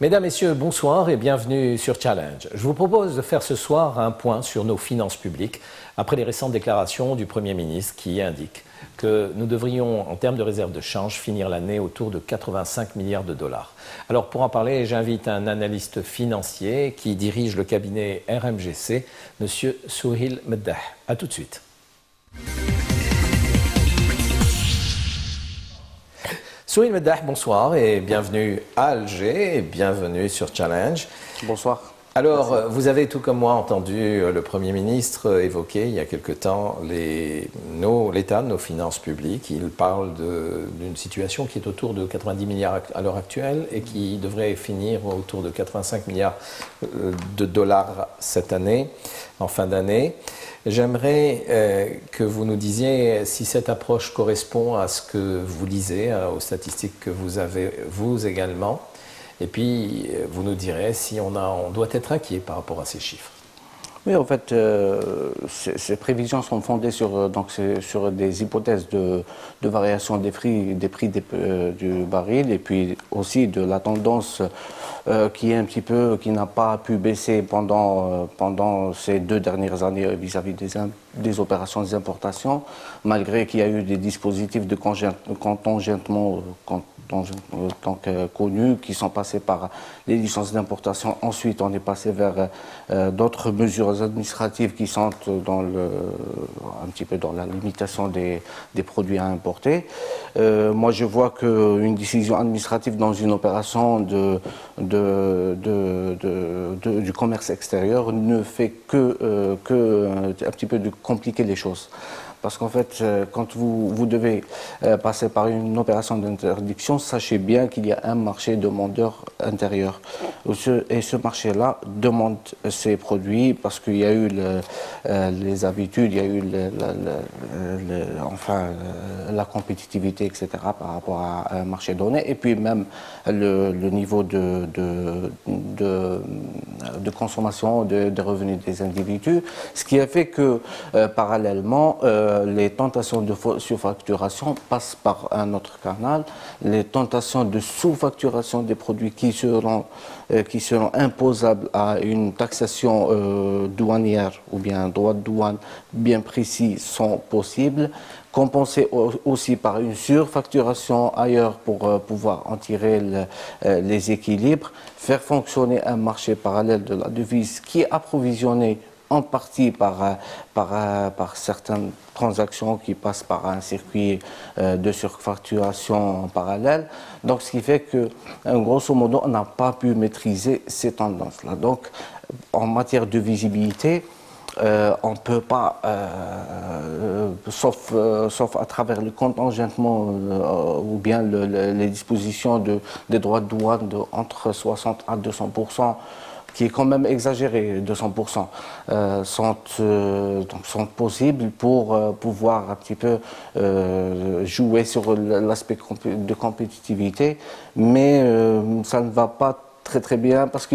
Mesdames, Messieurs, bonsoir et bienvenue sur Challenge. Je vous propose de faire ce soir un point sur nos finances publiques après les récentes déclarations du Premier ministre qui indique que nous devrions, en termes de réserve de change, finir l'année autour de 85 milliards de dollars. Alors pour en parler, j'invite un analyste financier qui dirige le cabinet RMGC, M. Souheil Meddah. A tout de suite. Souheil Meddah, bonsoir et bienvenue à Alger et bienvenue sur Challenge. Bonsoir. Alors, vous avez tout comme moi entendu le Premier ministre évoquer il y a quelque temps l'état de nos finances publiques. Il parle d'une situation qui est autour de 90 milliards à l'heure actuelle et qui devrait finir autour de 85 milliards de dollars cette année, en fin d'année. J'aimerais que vous nous disiez si cette approche correspond à ce que vous lisez, aux statistiques que vous avez, vous également. Et puis, vous nous direz si on doit être inquiet par rapport à ces chiffres. Oui, en fait, ces prévisions sont fondées sur des hypothèses de variation des prix du baril et puis aussi de la tendance qui n'a pas pu baisser pendant ces 2 dernières années vis-à-vis des opérations des importations, malgré qu'il y a eu des dispositifs de contingentement connus qui sont passés par les licences d'importation. Ensuite, on est passé vers d'autres mesures administratives qui sont un petit peu dans la limitation des produits à importer. Moi, je vois qu'une décision administrative dans une opération du commerce extérieur ne fait que un petit peu de compliquer les choses. Parce qu'en fait, quand vous devez passer par une opération d'interdiction, sachez bien qu'il y a un marché demandeur intérieur. Et ce marché-là demande ces produits parce qu'il y a eu les habitudes, il y a eu la compétitivité, etc. par rapport à un marché donné. Et puis même le niveau de consommation des revenus des individus. Ce qui a fait que, parallèlement, les tentations de surfacturation passent par un autre canal. Les tentations de sous-facturation des produits qui seront imposables à une taxation douanière ou bien un droit de douane bien précis sont possibles. Compensées aussi par une surfacturation ailleurs pour pouvoir en tirer les équilibres, faire fonctionner un marché parallèle de la devise qui est approvisionné en partie par certaines transactions qui passent par un circuit de surfacturation en parallèle. Donc, ce qui fait que, grosso modo, on n'a pas pu maîtriser ces tendances-là. Donc, en matière de visibilité, on ne peut pas, sauf à travers le contingentement ou bien les dispositions des droits de douane entre 60 à 200%, qui est quand même exagéré, 200%, sont possibles pour pouvoir un petit peu jouer sur l'aspect de compétitivité, mais ça ne va pas très bien parce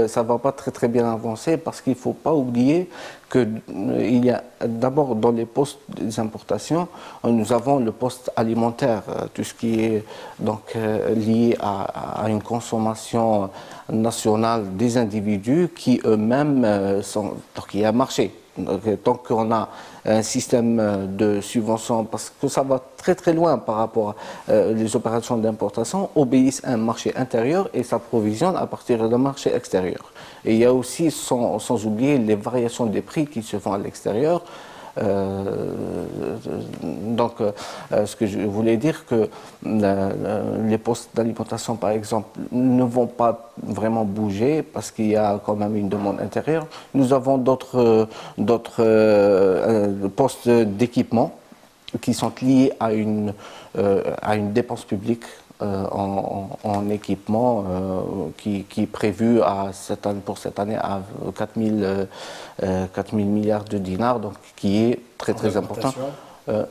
ça va pas très bien avancer parce qu'il faut pas oublier que il y a d'abord dans les postes des importations, nous avons le poste alimentaire, tout ce qui est donc lié à une consommation nationale des individus qui eux-mêmes sont, donc il y a un marché. Donc, tant qu'on a un système de subvention, parce que ça va très loin par rapport les opérations d'importation, obéissent à un marché intérieur et s'approvisionnent à partir d'un marché extérieur. Et il y a aussi, sans oublier, les variations des prix qui se font à l'extérieur. Ce que je voulais dire que les postes d'alimentation, par exemple, ne vont pas vraiment bouger parce qu'il y a quand même une demande intérieure. Nous avons d'autres postes d'équipement qui sont liés à une dépense publique en équipement qui est prévu pour cette année à 4 000 milliards de dinars, donc qui est très important.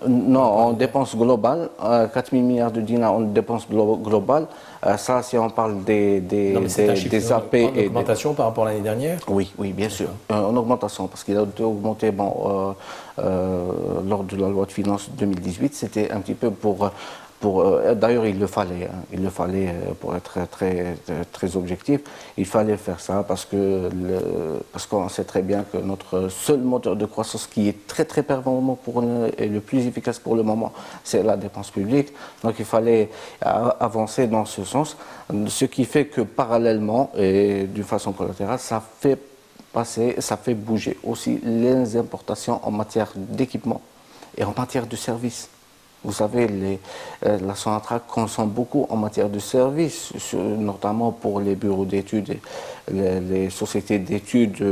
Non, en dépenses globales, 4 000 milliards de dinars en dépenses globales. Ça, si on parle des AP en augmentation par rapport à l'année dernière. Oui, bien sûr, en augmentation, parce qu'il a augmenté lors de la loi de finances 2018, c'était un petit peu pour D'ailleurs, il le fallait pour être très objectif, il fallait faire ça parce qu'on sait très bien que notre seul moteur de croissance qui est très performant pour nous et le plus efficace pour le moment, c'est la dépense publique. Donc il fallait avancer dans ce sens, ce qui fait que parallèlement et d'une façon collatérale, ça fait bouger aussi les importations en matière d'équipement et en matière de services. Vous savez, la Sonatrach consomme beaucoup en matière de services, notamment pour les bureaux d'études, les sociétés d'études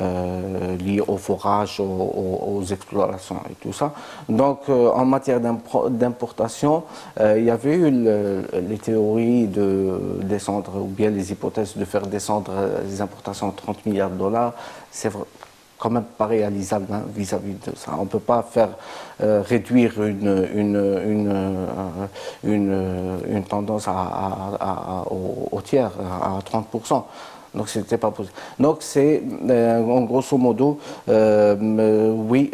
liées au forage, aux explorations et tout ça. Donc, en matière d'importation, il y avait eu les théories de descendre, ou bien les hypothèses de faire descendre les importations à 30 milliards de dollars. C'est vrai, quand même pas réalisable vis-à-vis de ça. On ne peut pas faire réduire une tendance au tiers, à 30%. Donc c'était pas possible. Donc c'est, en grosso modo, oui,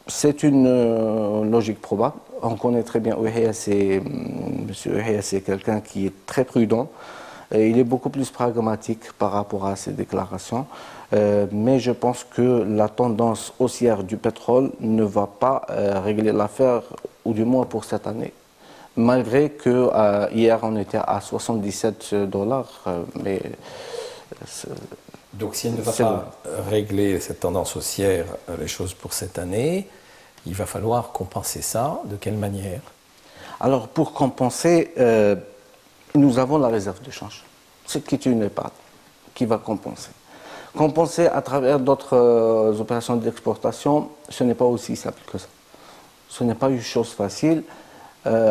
c'est une logique probable. On connaît très bien M. Ouhiya, c'est quelqu'un qui est très prudent. Il est beaucoup plus pragmatique par rapport à ses déclarations, mais je pense que la tendance haussière du pétrole ne va pas régler l'affaire, ou du moins pour cette année. Malgré que hier on était à 77 dollars, mais... Donc si elle ne va pas régler cette tendance haussière, les choses pour cette année, il va falloir compenser ça. De quelle manière? Alors pour compenser... nous avons la réserve de change, ce qui est une épargne qui va compenser. Compenser à travers d'autres opérations d'exportation, ce n'est pas aussi simple que ça. Ce n'est pas une chose facile.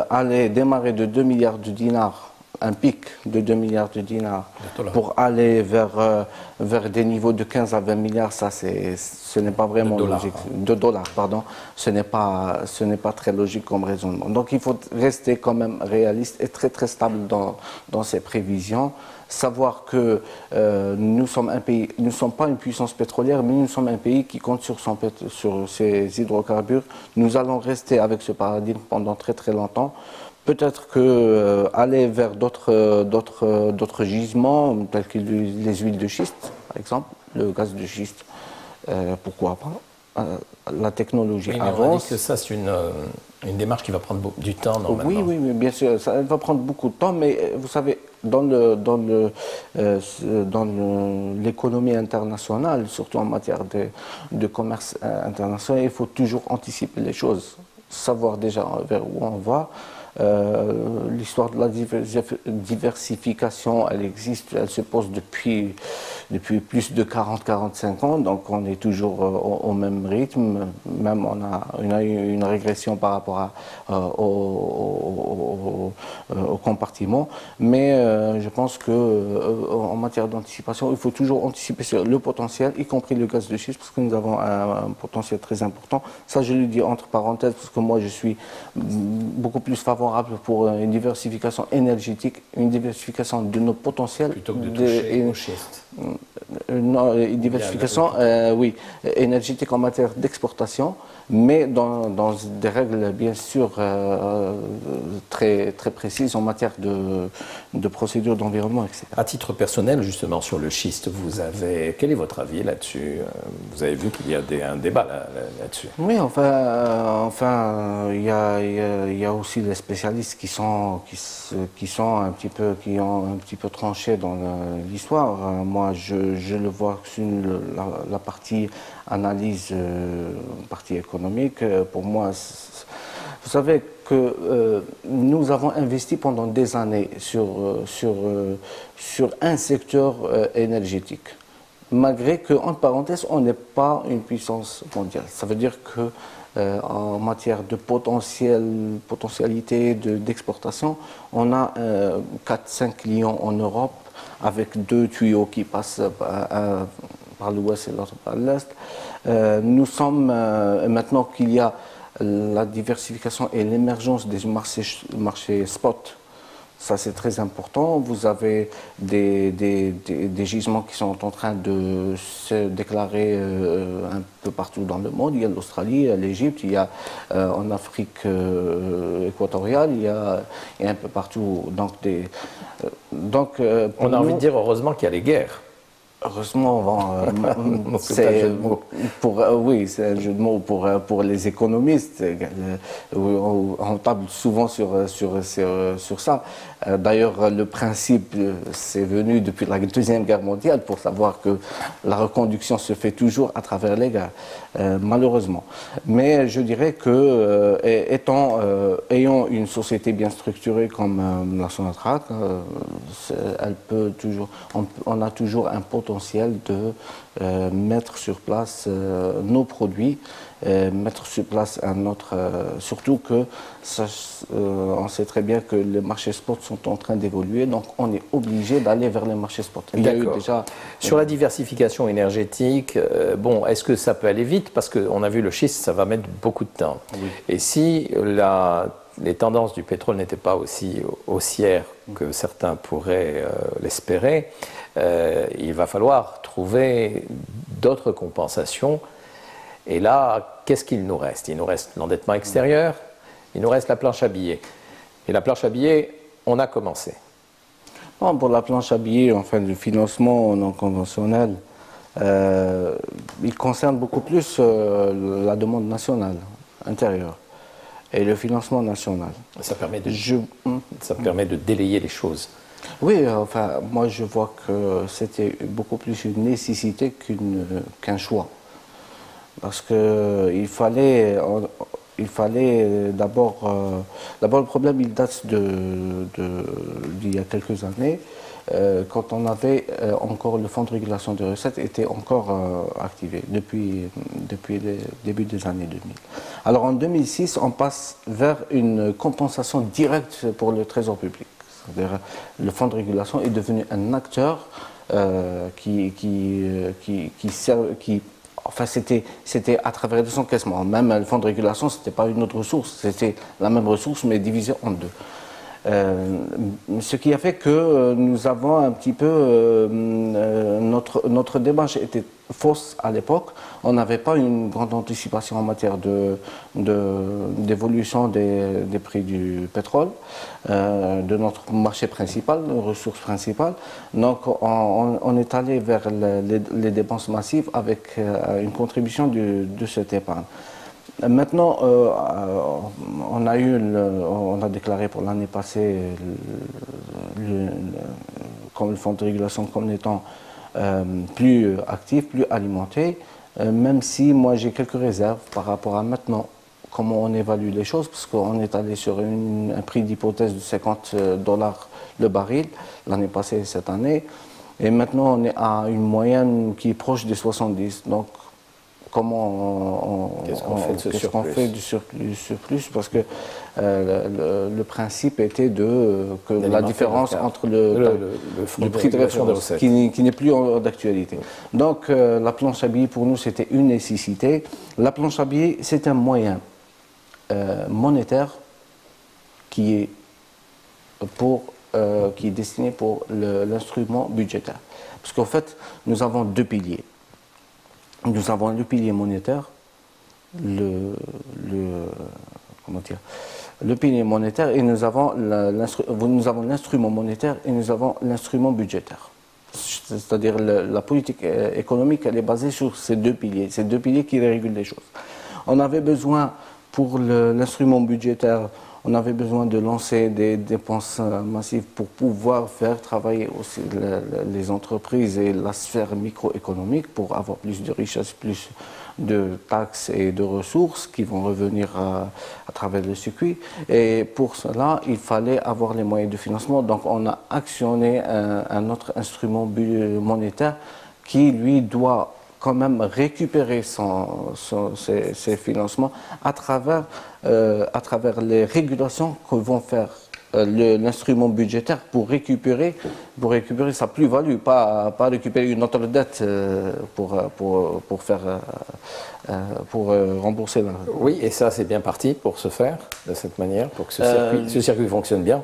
Aller démarrer de 2 milliards de dinars, un pic de 2 milliards de dinars, pour aller vers des niveaux de 15 à 20 milliards, ça ce n'est pas vraiment logique. De dollars, pardon. Ce n'est pas très logique comme raisonnement. Donc il faut rester quand même réaliste et très stable dans ses prévisions. Savoir que nous sommes un pays, nous ne sommes pas une puissance pétrolière, mais nous sommes un pays qui compte sur ses hydrocarbures. Nous allons rester avec ce paradigme pendant très longtemps. Peut-être que aller vers d'autres gisements, tels que les huiles de schiste, par exemple, le gaz de schiste, pourquoi pas. La technologie avance. On dit que ça, c'est une démarche qui va prendre du temps, normalement. Oui, bien sûr, ça va prendre beaucoup de temps, mais vous savez, dans l'économie internationale, surtout en matière de commerce international, il faut toujours anticiper les choses, savoir déjà vers où on va. L'histoire de la diversification, elle existe, elle se pose depuis plus de 40-45 ans, donc on est toujours au même rythme, même on a eu une régression par rapport au compartiment, mais je pense qu'en matière d'anticipation, il faut toujours anticiper sur le potentiel, y compris le gaz de schiste, parce que nous avons un potentiel très important. Ça, je le dis entre parenthèses, parce que moi, je suis beaucoup plus favorable pour une diversification énergétique, une diversification de nos potentiels. Plutôt que de toucher au schiste. Non, une diversification, oui, énergétique en matière d'exportation, mais dans des règles bien sûr très précises en matière de procédures d'environnement, etc. À titre personnel, justement, sur le schiste, quel est votre avis là-dessus? Vous avez vu qu'il y a un débat là-dessus. Oui, enfin, il y a aussi les spécialistes qui ont un petit peu tranché dans l'histoire. Moi, je le vois sur la partie analyse, partie économique. Pour moi, vous savez que nous avons investi pendant des années sur un secteur énergétique, malgré que, entre parenthèses, on n'est pas une puissance mondiale. Ça veut dire que en matière de potentialité d'exportation, on a 4-5 lions en Europe, avec 2 tuyaux qui passent par l'ouest et l'autre par l'est. Nous sommes, maintenant qu'il y a la diversification et l'émergence des marchés spot, Ça, c'est très important. Vous avez des gisements qui sont en train de se déclarer un peu partout dans le monde. Il y a l'Australie, il y a l'Égypte, il y a en Afrique équatoriale, il y a un peu partout. On a envie de dire heureusement qu'il y a les guerres. Heureusement, c'est oui, c'est un jeu de mots pour les économistes. On table souvent sur ça. D'ailleurs, le principe, c'est venu depuis la Deuxième Guerre mondiale pour savoir que la reconduction se fait toujours à travers les guerres, malheureusement. Mais je dirais que, ayant une société bien structurée comme la Sonatrach, elle peut toujours, on a toujours un potentiel de mettre sur place nos produits, mettre sur place un autre. Surtout que on sait très bien que les marchés spot sont en train d'évoluer, donc on est obligé d'aller vers les marchés spot. Il y a eu déjà sur la diversification énergétique. Bon, est-ce que ça peut aller vite? Parce qu'on a vu le schiste, ça va mettre beaucoup de temps. Oui. Et si les tendances du pétrole n'étaient pas aussi haussières que certains pourraient l'espérer, il va falloir trouver d'autres compensations. Et là, qu'est-ce qu'il nous reste? Il nous reste l'endettement extérieur, il nous reste la planche à billets. Et la planche à billets, on a commencé. Bon, pour la planche à billets, enfin, le financement non conventionnel, il concerne beaucoup plus la demande nationale, intérieure, et le financement national. Ça permet de délayer les choses. Oui, enfin, moi je vois que c'était beaucoup plus une nécessité qu'un choix. Parce qu'il fallait d'abord le problème il date d'il y a quelques années, quand on avait encore le fonds de régulation des recettes était encore activé depuis le début des années 2000. Alors en 2006, on passe vers une compensation directe pour le trésor public. C'est-à-dire le fonds de régulation est devenu un acteur enfin, c'était à travers des encaissements. Même le fonds de régulation, ce n'était pas une autre ressource, c'était la même ressource, mais divisée en deux. Ce qui a fait que nous avons un petit peu... notre démarche était fausse à l'époque. On n'avait pas une grande anticipation en matière d'évolution des prix du pétrole, de notre marché principal, nos ressources principales. Donc on est allé vers les dépenses massives avec une contribution de cette épargne. Maintenant, on a déclaré pour l'année passée comme le fonds de régulation comme étant plus actif, plus alimenté, même si moi j'ai quelques réserves par rapport à maintenant comment on évalue les choses, parce qu'on est allé sur un prix d'hypothèse de $50 le baril l'année passée et cette année, et maintenant on est à une moyenne qui est proche des 70. Donc qu'est-ce qu'on fait de ce surplus? Fait du surplus, parce que le principe était que la différence entre le prix de référence qui n'est plus d'actualité. Donc la planche à billets pour nous c'était une nécessité. La planche à billets c'est un moyen monétaire qui est destiné pour l'instrument budgétaire. Parce qu'en fait nous avons deux piliers. Nous avons le pilier monétaire, le pilier monétaire, et nous avons l'instrument monétaire et nous avons l'instrument budgétaire. C'est-à-dire la politique économique, elle est basée sur ces deux piliers qui régulent les choses. On avait besoin, pour l'instrument budgétaire, on avait besoin de lancer des dépenses massives pour pouvoir faire travailler aussi les entreprises et la sphère microéconomique pour avoir plus de richesses, plus de taxes et de ressources qui vont revenir à travers le circuit. Et pour cela, il fallait avoir les moyens de financement. Donc on a actionné un autre instrument monétaire qui, lui, doit quand même récupérer ses financements à travers les régulations que vont faire l'instrument budgétaire pour récupérer sa plus-value, pas récupérer une autre dette pour rembourser la... Oui, et ça c'est bien parti pour se faire de cette manière, pour que ce circuit fonctionne bien.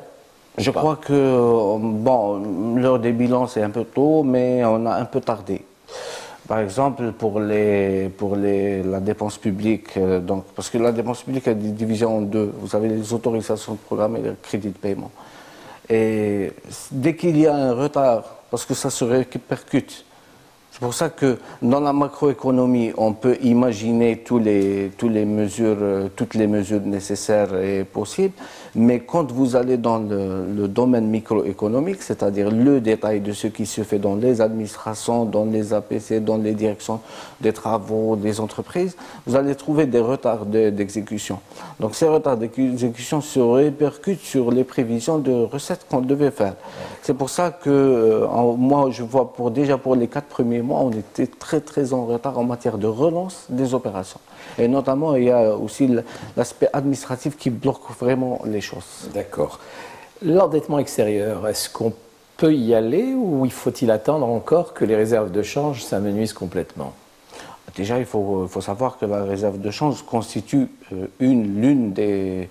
Je crois que, bon, l'heure des bilans, c'est un peu tôt, mais on a un peu tardé. Par exemple, pour la dépense publique, donc, parce que la dépense publique est divisée en deux. Vous avez les autorisations de programme et le crédit de paiement. Et dès qu'il y a un retard, parce que ça se répercute, c'est pour ça que dans la macroéconomie, on peut imaginer toutes les mesures nécessaires et possibles, mais quand vous allez dans le domaine microéconomique, c'est-à-dire le détail de ce qui se fait dans les administrations, dans les APC, dans les directions des travaux, des entreprises, vous allez trouver des retards d'exécution. Donc ces retards d'exécution se répercutent sur les prévisions de recettes qu'on devait faire. C'est pour ça que moi, je vois déjà pour les 4 premiers mois, on était très en retard en matière de relance des opérations. Et notamment, il y a aussi l'aspect administratif qui bloque vraiment les choses. D'accord. L'endettement extérieur, est-ce qu'on peut y aller ou faut-il attendre encore que les réserves de change s'amenuisent complètement? Déjà, il faut savoir que la réserve de change constitue l'une des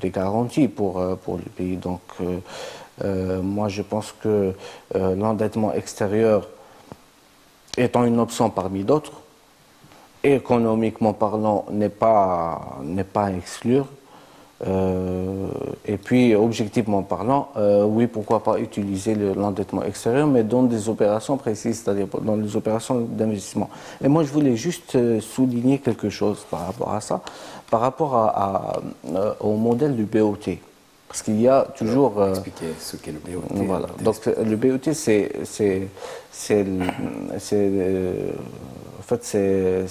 garanties pour le pays. Donc, moi, je pense que l'endettement extérieur étant une option parmi d'autres, économiquement parlant, n'est pas à exclure. Et puis, objectivement parlant, oui, pourquoi pas utiliser l'endettement extérieur, mais dans des opérations précises, c'est-à-dire dans les opérations d'investissement. Et moi, je voulais juste souligner quelque chose par rapport à ça, par rapport au modèle du BOT. Parce qu'il y a toujours... expliquer ce qu'est le BOT. Voilà. Donc, le BOT, en fait, c'est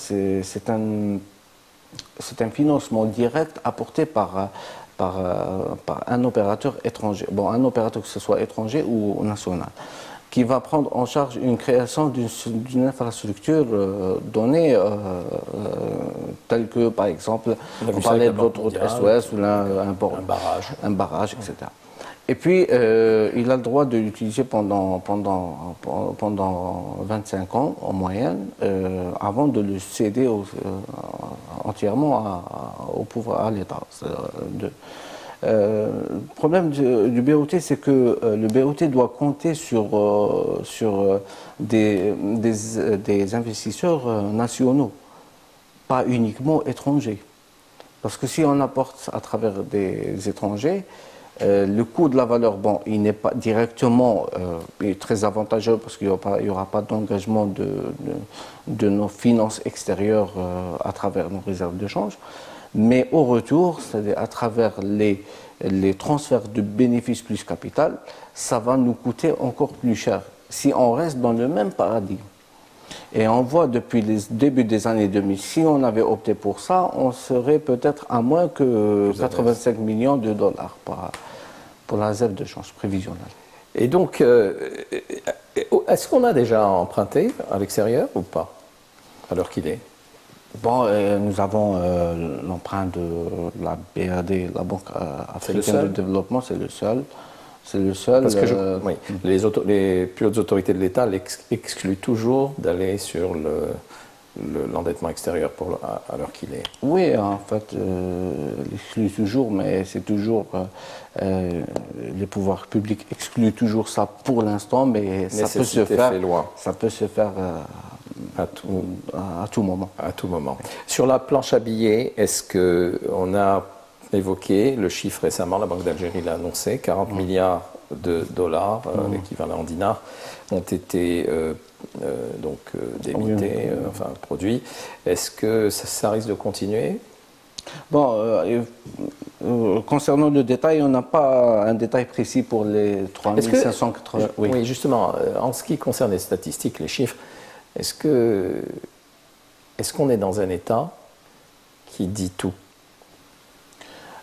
un financement direct apporté par un opérateur étranger. Bon, un opérateur que ce soit étranger ou national, qui va prendre en charge une création d'une infrastructure donnée, telle que, par exemple, on parlait de l'autoroute Est-Ouest ou un barrage, etc. Et puis, il a le droit de l'utiliser pendant 25 ans en moyenne, avant de le céder entièrement à l'État. Le problème du BOT, c'est que le BOT doit compter sur des investisseurs nationaux, pas uniquement étrangers. Parce que si on apporte à travers des étrangers, le coût de la valeur, bon, il n'est pas directement très avantageux parce qu'il n'y aura pas d'engagement de nos finances extérieures à travers nos réserves de change. Mais au retour, c'est-à-dire à travers les transferts de bénéfices plus capital, ça va nous coûter encore plus cher si on reste dans le même paradigme. Et on voit depuis le début des années 2000, si on avait opté pour ça, on serait peut-être à moins que 85 millions de dollars pour la réserve de change prévisionnelle. Et donc, est-ce qu'on a déjà emprunté à l'extérieur ou pas, à l'heure qu'il est? Bon, nous avons l'emprunt de la BAD, la Banque africaine de développement, c'est le seul. C'est le seul. Parce que oui, les plus hautes autorités de l'État excluent toujours d'aller sur l'endettement extérieur à l'heure qu'il est. Oui, en fait, l'excluent toujours, mais c'est toujours les pouvoirs publics excluent toujours ça pour l'instant, mais ça peut se faire. Ça peut se faire à tout moment. À tout moment. Sur la planche à billets, est-ce qu'on a évoqué le chiffre récemment, la Banque d'Algérie l'a annoncé, 40 milliards de dollars, l'équivalent en dinars, ont été débités, enfin produits. Est-ce que ça risque de continuer? Bon, concernant le détail, on n'a pas un détail précis pour les 3580. Oui, justement, en ce qui concerne les statistiques, les chiffres, est-ce qu'on est dans un État qui dit tout?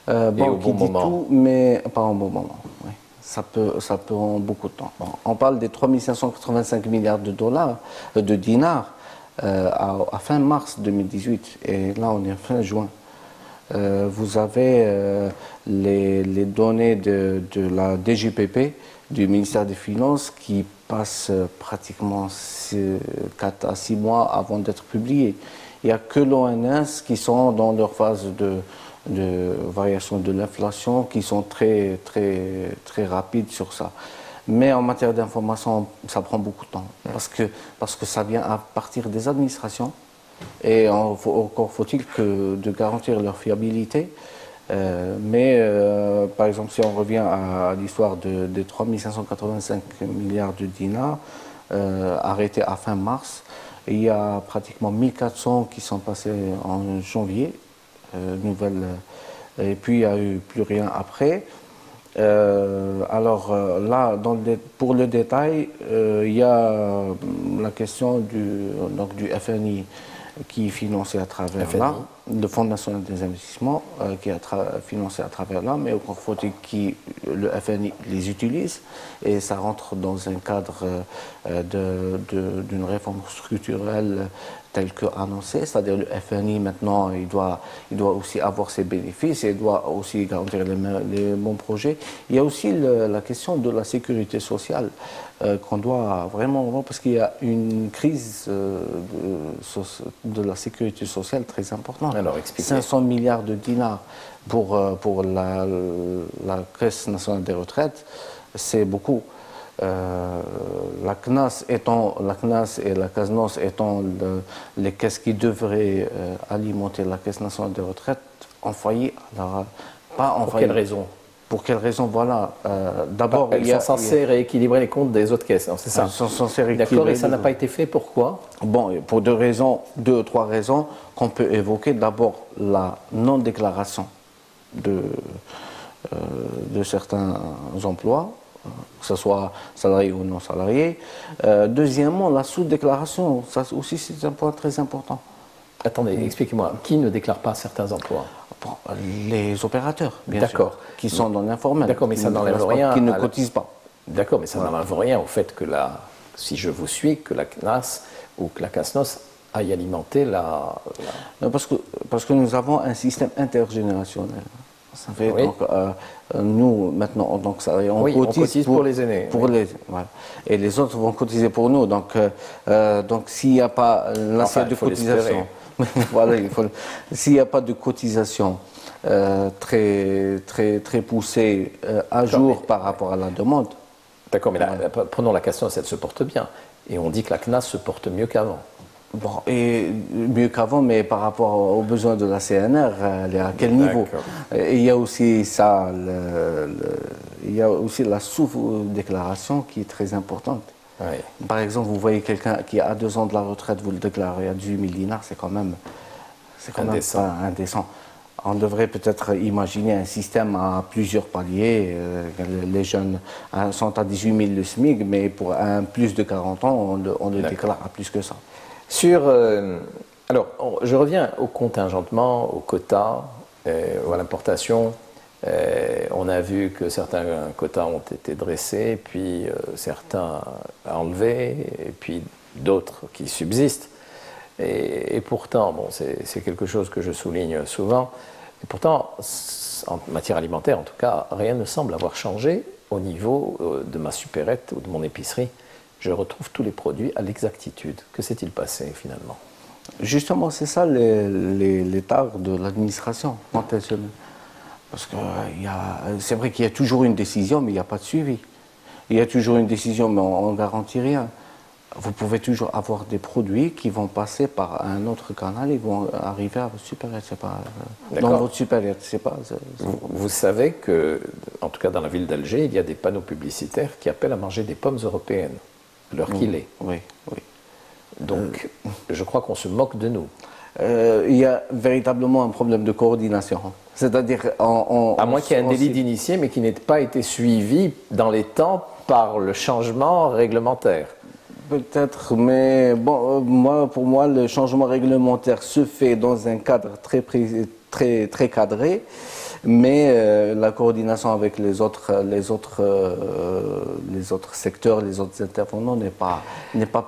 Bon, qui dit tout, mais pas en bon moment. Oui. Ça peut en beaucoup de temps. Bon, on parle des 3585 milliards de dollars, de dinars, à fin mars 2018. Et là, on est fin juin. Vous avez les données de la DGPP, du ministère des Finances, qui passent pratiquement 4 à 6 mois avant d'être publiées. Il n'y a que l'ONS qui sont dans leur phase de variations de l'inflation qui sont très, très, très rapides sur ça. Mais en matière d'information, ça prend beaucoup de temps parce que ça vient à partir des administrations et encore faut-il que de garantir leur fiabilité. Par exemple, si on revient à l'histoire des 3 585 milliards de dinars arrêtés à fin mars, il y a pratiquement 1400 qui sont passés en janvier, et puis il n'y a eu plus rien après. Là, pour le détail, il y a la question du FNI qui est financé à travers là, le Fonds national des investissements qui est financé à travers là, mais encore faut-il que le FNI les utilise et ça rentre dans un cadre d'une réforme structurelle telle que annoncée, c'est-à-dire le FNI maintenant il doit aussi avoir ses bénéfices, il doit aussi garantir les bons projets. Il y a aussi la question de la sécurité sociale qu'on doit vraiment, parce qu'il y a une crise de la sécurité sociale très importante. Alors, expliquez. 500 milliards de dinars pour la Caisse nationale des retraites, c'est beaucoup. La CNAS et la CASNOS étant les caisses qui devraient alimenter la Caisse nationale des retraites en failli. Alors, pas en Pour quelle raison? Pour quelle raison? Voilà. D'abord, elles sont censées rééquilibrer les comptes des autres caisses, c'est ça? Elles sont censées rééquilibrer. D'accord, et ça n'a pas été fait, pourquoi? Bon, pour deux ou trois raisons qu'on peut évoquer. D'abord, la non-déclaration de certains emplois, que ce soit salarié ou non salarié. Deuxièmement, la sous-déclaration, ça aussi c'est un point très important. Attendez, expliquez-moi, qui ne déclare pas certains emplois? Bon, les opérateurs, bien sûr, qui sont dans l'informel. D'accord, mais ça n'enlève rien. Qui ne cotisent pas. D'accord, mais ça n'enlève rien au fait que si je vous suis, que la CNAS ou que la CASNOS aille alimenter Non, parce que nous avons un système intergénérationnel. Ça fait, oui. Donc, nous, maintenant, donc, on cotise pour les aînés. Voilà. Et les autres vont cotiser pour nous. Donc s'il n'y a pas l'assiette de cotisation, voilà, s'il n'y a pas de cotisation très, très, très poussée à jour par rapport à la demande. D'accord, mais prenons la CASNOS, elle se porte bien. Et on dit que la CNAS se porte mieux qu'avant. Bon, et mieux qu'avant, mais par rapport aux besoins de la CNR, elle est à quel niveau? Et il y a aussi ça, il y a aussi la sous-déclaration qui est très importante. Oui. Par exemple, vous voyez quelqu'un qui a 2 ans de la retraite, vous le déclarez à 18 000 dinars, c'est quand même indécent. Pas indécent. On devrait peut-être imaginer un système à plusieurs paliers. Les jeunes sont à 18 000 le SMIC, mais pour un plus de 40 ans, on le déclare à plus que ça. Alors, je reviens au contingentement, au quota, ou à l'importation. On a vu que certains quotas ont été dressés, puis certains enlevés, et puis d'autres qui subsistent. Et pourtant, bon, c'est quelque chose que je souligne souvent, et pourtant, en matière alimentaire, en tout cas, rien ne semble avoir changé au niveau de ma supérette ou de mon épicerie. Je retrouve tous les produits à l'exactitude. Que s'est-il passé finalement? Justement, c'est ça l'état de l'administration. Parce que c'est vrai qu'il y a toujours une décision, mais il n'y a pas de suivi. Il y a toujours une décision, mais on ne garantit rien. Vous pouvez toujours avoir des produits qui vont passer par un autre canal et vont arriver à votre supérette. C'est pas dans votre supérette, c'est pas. Vous savez que, en tout cas dans la ville d'Alger, il y a des panneaux publicitaires qui appellent à manger des pommes européennes, à l'heure qu'il est. Oui, oui. Donc, je crois qu'on se moque de nous. Il y a véritablement un problème de coordination. C'est-à-dire, à moins qu'il y ait un délit d'initié, mais qui n'ait pas été suivi dans les temps par le changement réglementaire. Peut-être, mais bon, pour moi, le changement réglementaire se fait dans un cadre très cadré, mais la coordination avec les autres secteurs, les autres intervenants n'est pas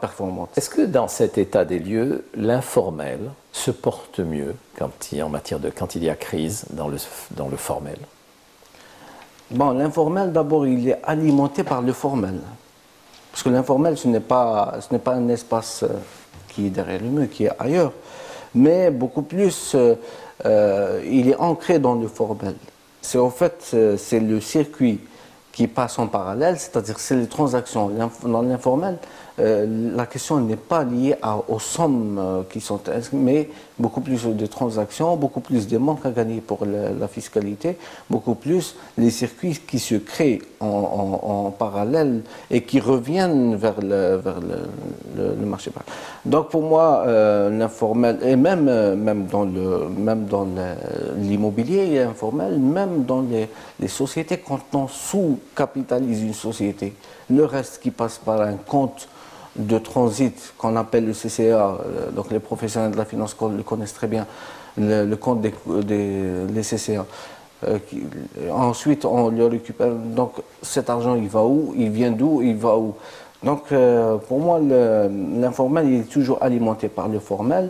performante. Est-ce que dans cet état des lieux, l'informel se porte mieux quand il y a crise dans le formel? Bon, l'informel, d'abord, il est alimenté par le formel. Parce que l'informel, ce n'est pas un espace qui est derrière le mur, qui est ailleurs, mais beaucoup plus il est ancré dans le formel. C'est en fait, c'est le circuit qui passe en parallèle, c'est-à-dire c'est les transactions. Dans l'informel, la question n'est pas liée aux sommes qui sont inscrites, mais beaucoup plus de transactions, beaucoup plus de manques à gagner pour la fiscalité, beaucoup plus les circuits qui se créent en parallèle et qui reviennent vers le marché. Donc pour moi, l'informel, et même dans l'immobilier, il est informel, même dans les sociétés, quand on sous-capitalise une société, le reste qui passe par un compte de transit qu'on appelle le CCA, donc les professionnels de la finance le connaissent très bien, le compte des CCA. Ensuite, on le récupère. Donc cet argent, il va où? Il vient d'où? Il va où? Donc pour moi, l'informel, il est toujours alimenté par le formel.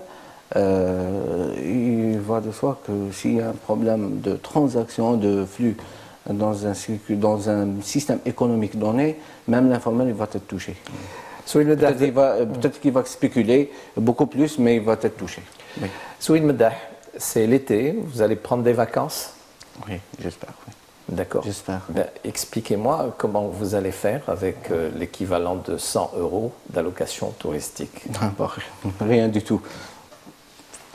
Il va de soi que s'il y a un problème de transaction, de flux dans un système économique donné, même l'informel, il va être touché. Peut-être qu'il va spéculer beaucoup plus, mais il va être touché. Oui. Souid Meddah, c'est l'été, vous allez prendre des vacances? Oui, j'espère. Oui. D'accord. J'espère. Ben, expliquez-moi comment vous allez faire avec l'équivalent de 100 € d'allocation touristique. Rien du tout.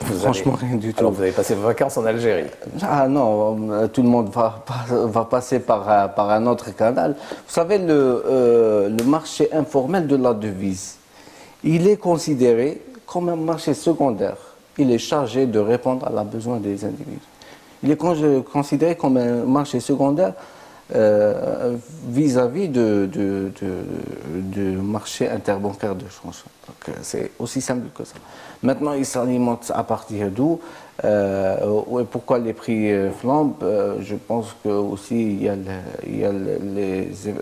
Franchement, rien du tout. Alors vous avez passé vos vacances en Algérie? Ah non, tout le monde va passer par un autre canal. Vous savez, le marché informel de la devise, il est considéré comme un marché secondaire. Il est chargé de répondre à la besoin des individus. Il est considéré comme un marché secondaire vis-à-vis du marché interbancaire de change. C'est aussi simple que ça. Maintenant, il s'alimente à partir d'où? Pourquoi les prix flambent? Je pense que aussi il y a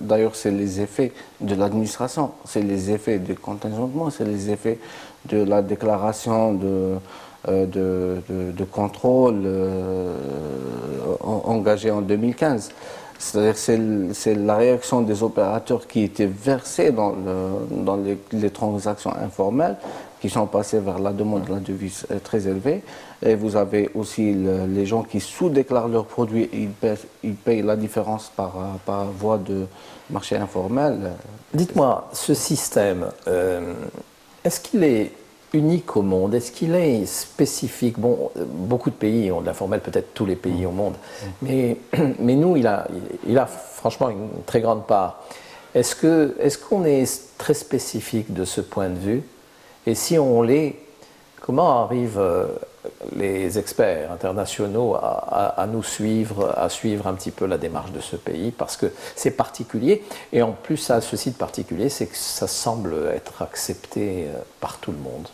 d'ailleurs c'est les effets de l'administration, c'est les effets du contingentement, c'est les effets de la déclaration de contrôle engagée en 2015. C'est-à-dire c'est la réaction des opérateurs qui étaient versés dans les transactions informelles, qui sont passés vers la demande de la devise très élevée. Et vous avez aussi les gens qui sous-déclarent leurs produits, ils payent la différence par voie de marché informel. Dites-moi, ce système, est-ce qu'il est unique au monde? Est-ce qu'il est spécifique? Bon, beaucoup de pays ont de l'informel, peut-être tous les pays au monde, mais nous, il a franchement une très grande part. Est-ce qu'on est très spécifique de ce point de vue? Et si on l'est, comment arrivent les experts internationaux à nous suivre, à suivre un petit peu la démarche de ce pays? Parce que c'est particulier, et en plus, ça a ceci de particulier, c'est que ça semble être accepté par tout le monde.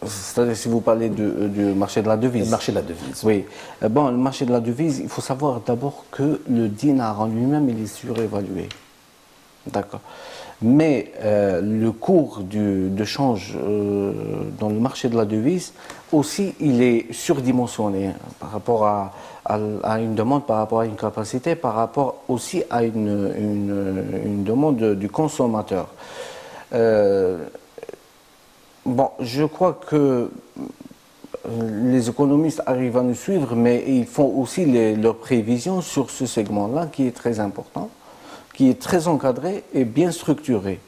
C'est-à-dire, si vous parlez du marché de la devise. Le marché de la devise. Oui. Bon, le marché de la devise, il faut savoir d'abord que le dinar en lui-même, il est surévalué. D'accord. Mais le cours de change dans le marché de la devise, aussi, il est surdimensionné par rapport à une demande, par rapport à une capacité, par rapport aussi à une demande du consommateur. Bon, je crois que les économistes arrivent à nous suivre, mais ils font aussi leurs prévisions sur ce segment-là qui est très important, qui est très encadré et bien structuré.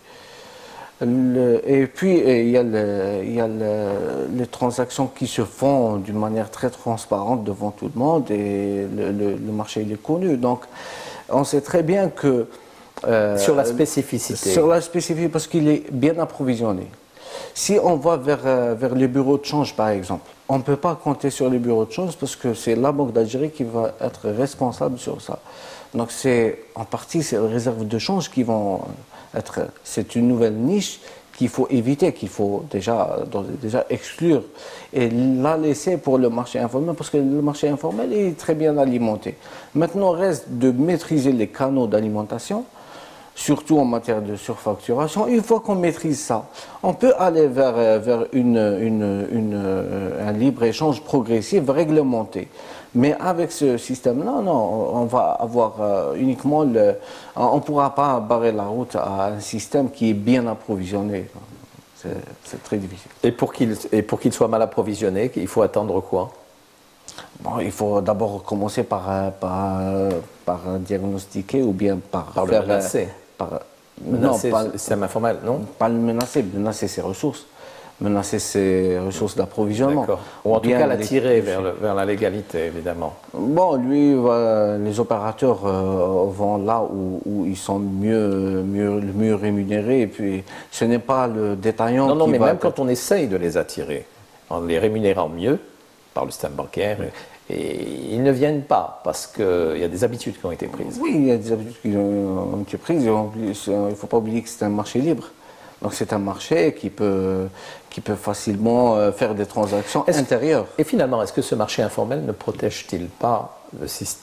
Et puis, il y a les transactions qui se font d'une manière très transparente devant tout le monde et le marché il est connu. Donc, on sait très bien que... sur la spécificité. Sur la spécificité, parce qu'il est bien approvisionné. Si on va vers les bureaux de change, par exemple, on ne peut pas compter sur les bureaux de change parce que c'est la Banque d'Algérie qui va être responsable sur ça. Donc, en partie, c'est les réserves de change qui vont être... C'est une nouvelle niche qu'il faut éviter, qu'il faut déjà exclure et la laisser pour le marché informel parce que le marché informel est très bien alimenté. Maintenant, il reste de maîtriser les canaux d'alimentation, surtout en matière de surfacturation. Une fois qu'on maîtrise ça, on peut aller vers un libre-échange progressif, réglementé. Mais avec ce système-là, non, on va avoir uniquement on ne pourra pas barrer la route à un système qui est bien approvisionné. C'est très difficile. Et pour qu'il soit mal approvisionné, il faut attendre quoi? Bon, il faut d'abord commencer par diagnostiquer ou bien par Par le faire... menacer. Menacer non, le système informel, non? pas le menacer ses ressources. Menacer ses ressources d'approvisionnement. D'accord. Ou en tout Bien cas l'attirer vers la légalité, évidemment. Bon, lui, les opérateurs vont là où ils sont mieux rémunérés. Et puis, ce n'est pas le détaillant Non, qui mais va... même quand on essaye de les attirer, en les rémunérant mieux par le système bancaire, et ils ne viennent pas parce qu'il y a des habitudes qui ont été prises. Oui, il y a des habitudes qui ont été prises. Il ne faut pas oublier que c'est un marché libre. Donc c'est un marché qui peut facilement faire des transactions intérieures. Et finalement, est-ce que ce marché informel ne protège-t-il pas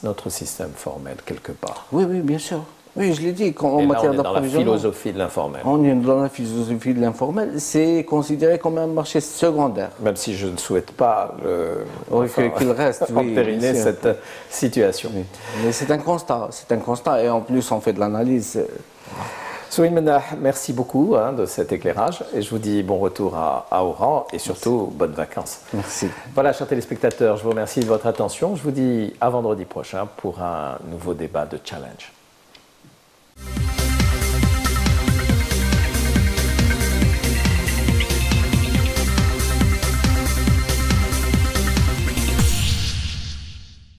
notre système formel quelque part? Oui, oui, bien sûr. Oui, je l'ai dit, en Et là, matière on est dans la d'approvisionnement. philosophie de l'informel. On est dans la philosophie de l'informel. C'est considéré comme un marché secondaire. Même si je ne souhaite pas Qu'il reste, oui, entériner bien sûr. cette situation. Oui. Mais c'est un constat, et en plus on fait de l'analyse. Souhine Mennah, merci beaucoup de cet éclairage et je vous dis bon retour à Oran et surtout bonnes vacances. Merci. Voilà, chers téléspectateurs, je vous remercie de votre attention. Je vous dis à vendredi prochain pour un nouveau débat de challenge.